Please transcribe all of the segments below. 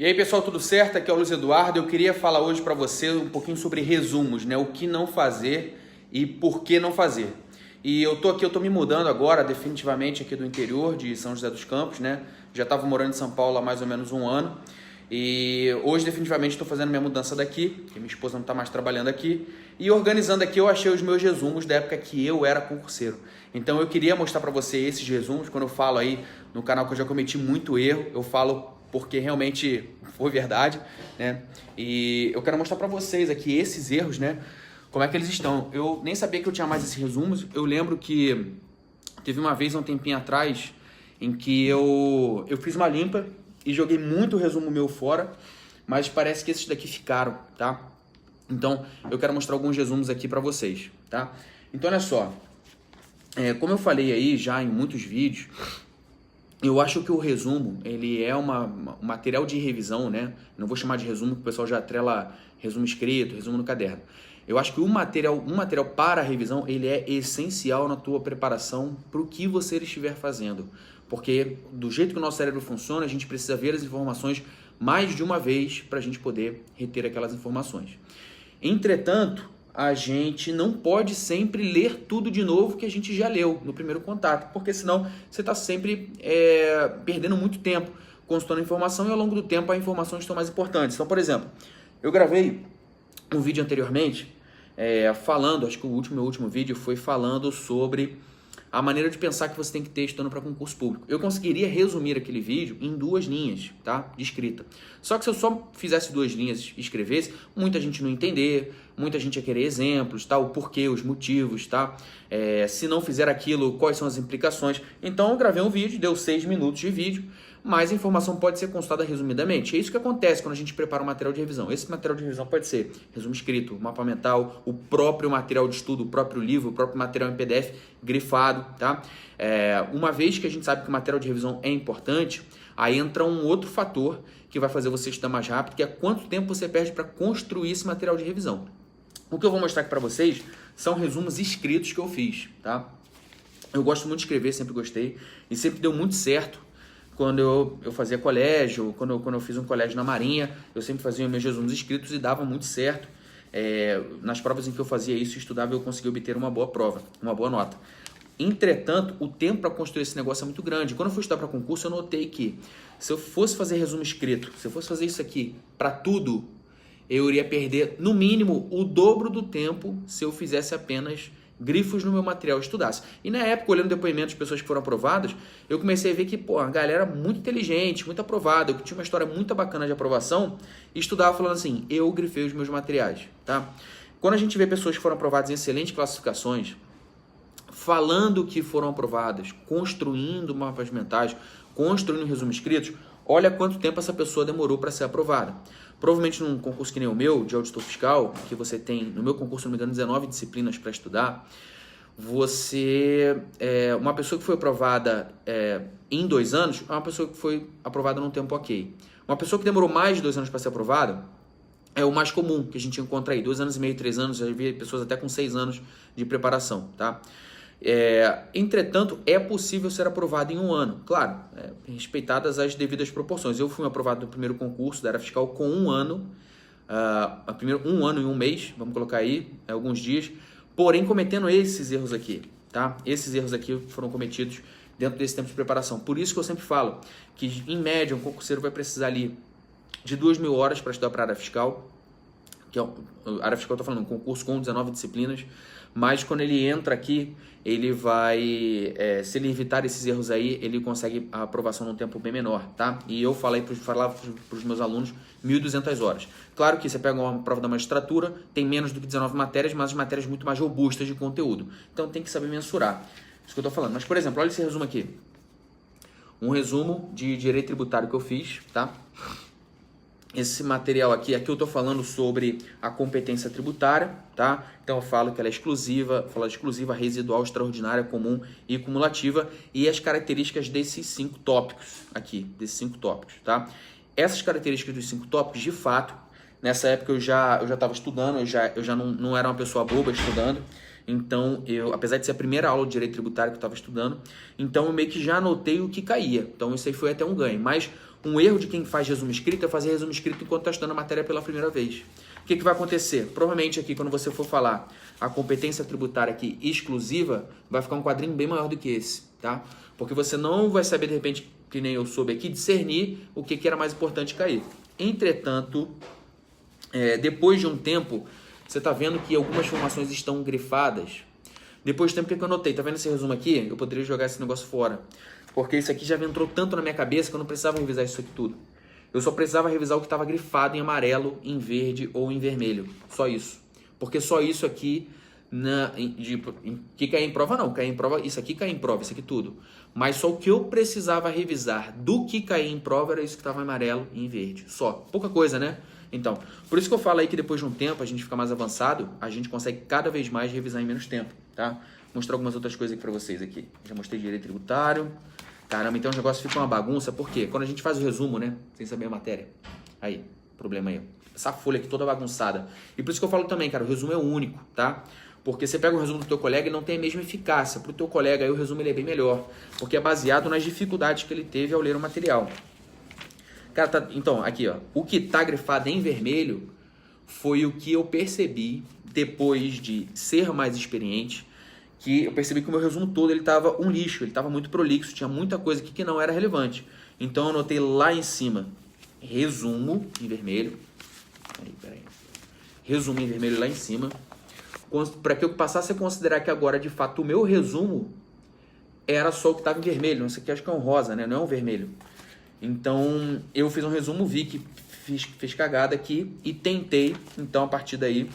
E aí pessoal, tudo certo? Aqui é o Luiz Eduardo. Eu queria falar hoje para você um pouquinho sobre resumos, né? O que não fazer e por que não fazer. E eu tô me mudando agora definitivamente aqui do interior de São José dos Campos, né? Já estava morando em São Paulo há mais ou menos um ano. E hoje definitivamente estou fazendo minha mudança daqui, porque minha esposa não está mais trabalhando aqui. E organizando aqui eu achei os meus resumos da época que eu era concurseiro. Então eu queria mostrar para você esses resumos. Quando eu falo aí no canal que eu já cometi muito erro, eu falo porque realmente foi verdade, né? E eu quero mostrar para vocês aqui esses erros, né? Como é que eles estão. Eu nem sabia que eu tinha mais esses resumos. Eu lembro que teve uma vez, um tempinho atrás, em que eu fiz uma limpa e joguei muito resumo meu fora, mas parece que esses daqui ficaram, tá? Então, eu quero mostrar alguns resumos aqui para vocês, tá? Então, olha só. Como eu falei aí já em muitos vídeos, eu acho que o resumo, ele é um material de revisão, né? Não vou chamar de resumo, porque o pessoal já atrela resumo escrito, resumo no caderno. Eu acho que um material para revisão, ele é essencial na tua preparação para o que você estiver fazendo. Porque do jeito que o nosso cérebro funciona, a gente precisa ver as informações mais de uma vez para a gente poder reter aquelas informações. Entretanto, a gente não pode sempre ler tudo de novo que a gente já leu no primeiro contato, porque senão você está sempre perdendo muito tempo consultando a informação e ao longo do tempo as informações estão mais importantes. Então, por exemplo, eu gravei um vídeo anteriormente falando, acho que meu último vídeo foi falando sobre a maneira de pensar que você tem que ter estudando para concurso público. Eu conseguiria resumir aquele vídeo em 2 linhas, tá? De escrita. Só que se eu só fizesse 2 linhas e escrevesse, muita gente não ia entender, muita gente ia querer exemplos, tá? O porquê, os motivos, tá? Se não fizer aquilo, quais são as implicações. Então eu gravei um vídeo, deu 6 minutos de vídeo, mas a informação pode ser consultada resumidamente. É isso que acontece quando a gente prepara um material de revisão. Esse material de revisão pode ser resumo escrito, mapa mental, o próprio material de estudo, o próprio livro, o próprio material em PDF grifado, tá? Uma vez que a gente sabe que o material de revisão é importante, aí entra um outro fator que vai fazer você estudar mais rápido, que é quanto tempo você perde para construir esse material de revisão. O que eu vou mostrar aqui para vocês são resumos escritos que eu fiz, tá? Eu gosto muito de escrever, sempre gostei, e sempre deu muito certo. Quando eu fazia colégio, quando eu fiz um colégio na Marinha, eu sempre fazia meus resumos escritos e dava muito certo. Nas provas em que eu fazia isso e estudava, eu conseguia obter uma boa prova, uma boa nota. Entretanto, o tempo para construir esse negócio é muito grande. Quando eu fui estudar para concurso, eu notei que se eu fosse fazer resumo escrito, se eu fosse fazer isso aqui para tudo, eu iria perder no mínimo o dobro do tempo se eu fizesse apenas grifos no meu material, estudasse. E na época, olhando depoimentos de pessoas que foram aprovadas, eu comecei a ver que, a galera muito inteligente, muito aprovada, que tinha uma história muito bacana de aprovação, e estudava falando assim, eu grifei os meus materiais, tá? Quando a gente vê pessoas que foram aprovadas em excelentes classificações, falando que foram aprovadas, construindo mapas mentais, construindo resumos escritos, olha quanto tempo essa pessoa demorou para ser aprovada. Provavelmente num concurso que nem o meu, de auditor fiscal, que você tem, no meu concurso, não me engano, 19 disciplinas para estudar, uma pessoa que foi aprovada em 2 anos, é uma pessoa que foi aprovada num tempo ok. Uma pessoa que demorou mais de 2 anos para ser aprovada, é o mais comum que a gente encontra aí, 2 anos e meio, 3 anos, já vi pessoas até com 6 anos de preparação, tá? Entretanto, é possível ser aprovado em 1 ano, claro, respeitadas as devidas proporções. Eu fui aprovado no primeiro concurso da área fiscal com 1 ano, 1 ano e 1 mês, vamos colocar aí, alguns dias, porém cometendo esses erros aqui, tá? Esses erros aqui foram cometidos dentro desse tempo de preparação. Por isso que eu sempre falo que, em média, um concurseiro vai precisar ali de 2.000 horas para estudar para a área fiscal, que é a área fiscal, eu estou falando, um concurso com 19 disciplinas, mas quando ele entra aqui, ele vai, se ele evitar esses erros aí, ele consegue a aprovação num tempo bem menor, tá? E eu falava para os meus alunos 1.200 horas. Claro que você pega uma prova da magistratura, tem menos do que 19 matérias, mas as matérias muito mais robustas de conteúdo. Então tem que saber mensurar. Isso que eu estou falando. Mas, por exemplo, olha esse resumo aqui. Um resumo de direito tributário que eu fiz, tá? Esse material aqui eu estou falando sobre a competência tributária, tá? Então eu falo que ela é exclusiva, residual, extraordinária, comum e cumulativa, e as características desses 5 tópicos aqui, tá? Essas características dos 5 tópicos, de fato, nessa época eu já estava estudando, eu já não era uma pessoa boba estudando. Então, apesar de ser a primeira aula de direito tributário que eu estava estudando, então eu meio que já anotei o que caía. Então, isso aí foi até um ganho. Mas Um erro de quem faz resumo escrito é fazer resumo escrito enquanto está estudando a matéria pela primeira vez. O que vai acontecer? Provavelmente aqui, quando você for falar a competência tributária aqui exclusiva, vai ficar um quadrinho bem maior do que esse, tá? Porque você não vai saber, de repente, que nem eu soube aqui, discernir o que era mais importante cair. Entretanto, depois de um tempo, você está vendo que algumas informações estão grifadas. Depois do tempo, o que eu anotei? Tá vendo esse resumo aqui? Eu poderia jogar esse negócio fora. Porque isso aqui já entrou tanto na minha cabeça que eu não precisava revisar isso aqui tudo. Eu só precisava revisar o que estava grifado em amarelo, em verde ou em vermelho. Só isso. Porque só isso aqui, que cai em prova não. Cai em prova, isso aqui cai em prova, isso aqui tudo. Mas só o que eu precisava revisar do que caía em prova era isso que estava em amarelo e em verde. Só. Pouca coisa, né? Então, por isso que eu falo aí que depois de um tempo, a gente fica mais avançado, a gente consegue cada vez mais revisar em menos tempo, tá? Vou mostrar algumas outras coisas aqui pra vocês aqui. Já mostrei direito tributário. Caramba, então o negócio fica uma bagunça. Por quê? Quando a gente faz o resumo, né? Sem saber a matéria. Aí, problema aí. Essa folha aqui toda bagunçada. E por isso que eu falo também, cara, o resumo é único, tá? Porque você pega o resumo do teu colega e não tem a mesma eficácia. Pro teu colega aí o resumo ele é bem melhor. Porque é baseado nas dificuldades que ele teve ao ler o material. Cara, então, aqui, ó. O que tá grifado em vermelho foi o que eu percebi depois de ser mais experiente, que eu percebi que o meu resumo todo ele tava um lixo, ele tava muito prolixo, tinha muita coisa aqui que não era relevante. Então eu anotei lá em cima, resumo em vermelho. Peraí. Resumo em vermelho lá em cima. Para que eu passasse a considerar que agora, de fato, o meu resumo era só o que estava em vermelho. Isso aqui acho que é um rosa, né? Não é um vermelho. Então, eu fiz um resumo, vi que fiz cagada aqui e tentei, então, a partir daí,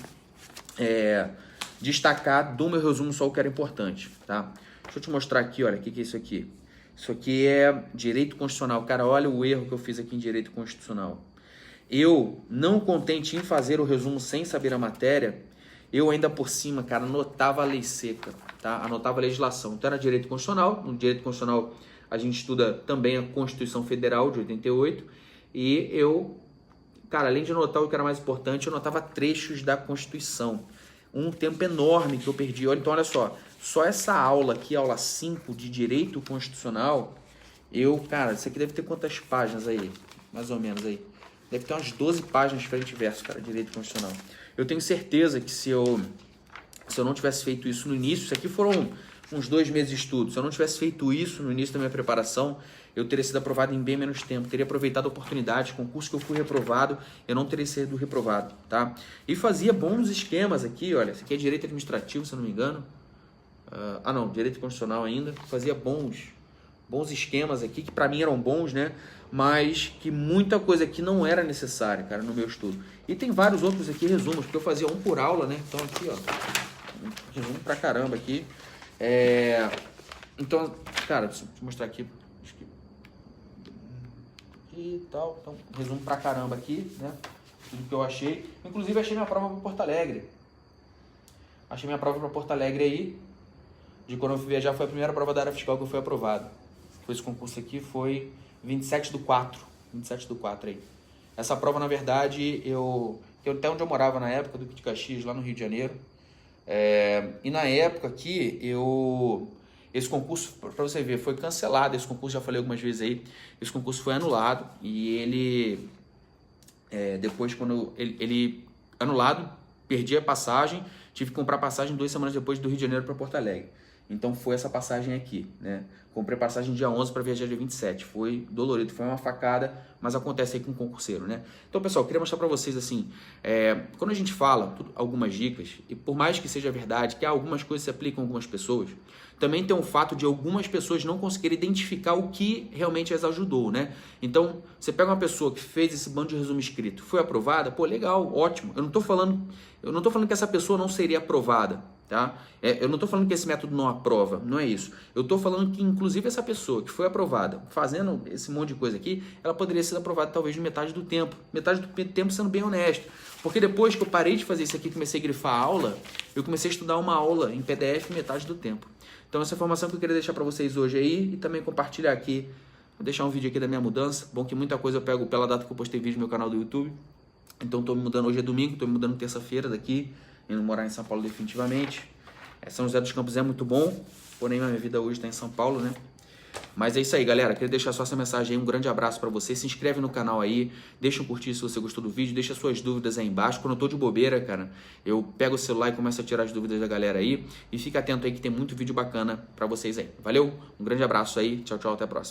destacar do meu resumo só o que era importante, tá? Deixa eu te mostrar aqui, olha, o que é isso aqui? Isso aqui é direito constitucional. Cara, olha o erro que eu fiz aqui em direito constitucional. Eu, não contente em fazer o resumo sem saber a matéria, eu ainda por cima, cara, anotava a lei seca, tá? Anotava a legislação. Então, era direito constitucional. No direito constitucional, a gente estuda também a Constituição Federal de 88 e eu, cara, além de anotar o que era mais importante, eu anotava trechos da Constituição. Um tempo enorme que eu perdi. Então, olha só essa aula aqui, aula 5 de Direito Constitucional, cara, isso aqui deve ter quantas páginas aí? Mais ou menos aí. Deve ter umas 12 páginas frente e verso, cara, Direito Constitucional. Eu tenho certeza que se eu não tivesse feito isso no início, isso aqui foram uns 2 meses de estudo. Se eu não tivesse feito isso no início da minha preparação, eu teria sido aprovado em bem menos tempo. Teria aproveitado a oportunidade, concurso que eu fui reprovado, eu não teria sido reprovado, tá? E fazia bons esquemas aqui, olha. Isso aqui é direito administrativo, se eu não me engano. Não, direito constitucional ainda. Fazia bons esquemas aqui, que pra mim eram bons, né? Mas que muita coisa aqui não era necessária, cara, no meu estudo. E tem vários outros aqui resumos, porque eu fazia um por aula, né? Então aqui, ó, resumo pra caramba aqui. Então, cara, deixa eu mostrar aqui. E tal, então, resumo pra caramba aqui, né? Tudo que eu achei. Inclusive, achei minha prova pra Porto Alegre. Achei minha prova pra Porto Alegre aí. De quando eu fui viajar, foi a primeira prova da área fiscal que eu fui aprovado. Esse concurso aqui foi 27/4. 27/4 aí. Essa prova, na verdade, até onde eu morava na época, do Duque de Caxias, lá no Rio de Janeiro. E na época aqui, esse concurso, para você ver, foi cancelado. Esse concurso, já falei algumas vezes aí, esse concurso foi anulado. E ele, depois, quando ele anulado, perdi a passagem, tive que comprar passagem 2 semanas depois do Rio de Janeiro para Porto Alegre. Então foi essa passagem aqui, né? Comprei passagem dia 11 para viajar dia 27. Foi dolorido, foi uma facada, mas acontece aí com o concurseiro, né? Então, pessoal, eu queria mostrar para vocês assim, quando a gente fala algumas dicas, e por mais que seja verdade que algumas coisas se aplicam a algumas pessoas, também tem um fato de algumas pessoas não conseguirem identificar o que realmente as ajudou, né? Então, você pega uma pessoa que fez esse bando de resumo escrito, foi aprovada, pô, legal, ótimo. Eu não tô falando que essa pessoa não seria aprovada, tá? Eu não tô falando que esse método não aprova, não é isso. Eu tô falando que, inclusive, essa pessoa que foi aprovada, fazendo esse monte de coisa aqui, ela poderia ser aprovada talvez metade do tempo. Metade do tempo sendo bem honesto. Porque depois que eu parei de fazer isso aqui, comecei a grifar a aula, eu comecei a estudar uma aula em PDF metade do tempo. Então, essa informação que eu queria deixar para vocês hoje aí e também compartilhar aqui, vou deixar um vídeo aqui da minha mudança. Bom que muita coisa eu pego pela data que eu postei vídeo no meu canal do YouTube. Então, estou me mudando, hoje é domingo, estou me mudando terça-feira daqui, indo morar em São Paulo definitivamente. São José dos Campos é muito bom, porém a minha vida hoje está em São Paulo, né? Mas é isso aí, galera. Queria deixar só essa mensagem aí. Um grande abraço pra você. Se inscreve no canal aí. Deixa um curtir se você gostou do vídeo. Deixa suas dúvidas aí embaixo. Quando eu tô de bobeira, cara, eu pego o celular e começo a tirar as dúvidas da galera aí. E fica atento aí que tem muito vídeo bacana pra vocês aí. Valeu? Um grande abraço aí. Tchau, tchau. Até a próxima.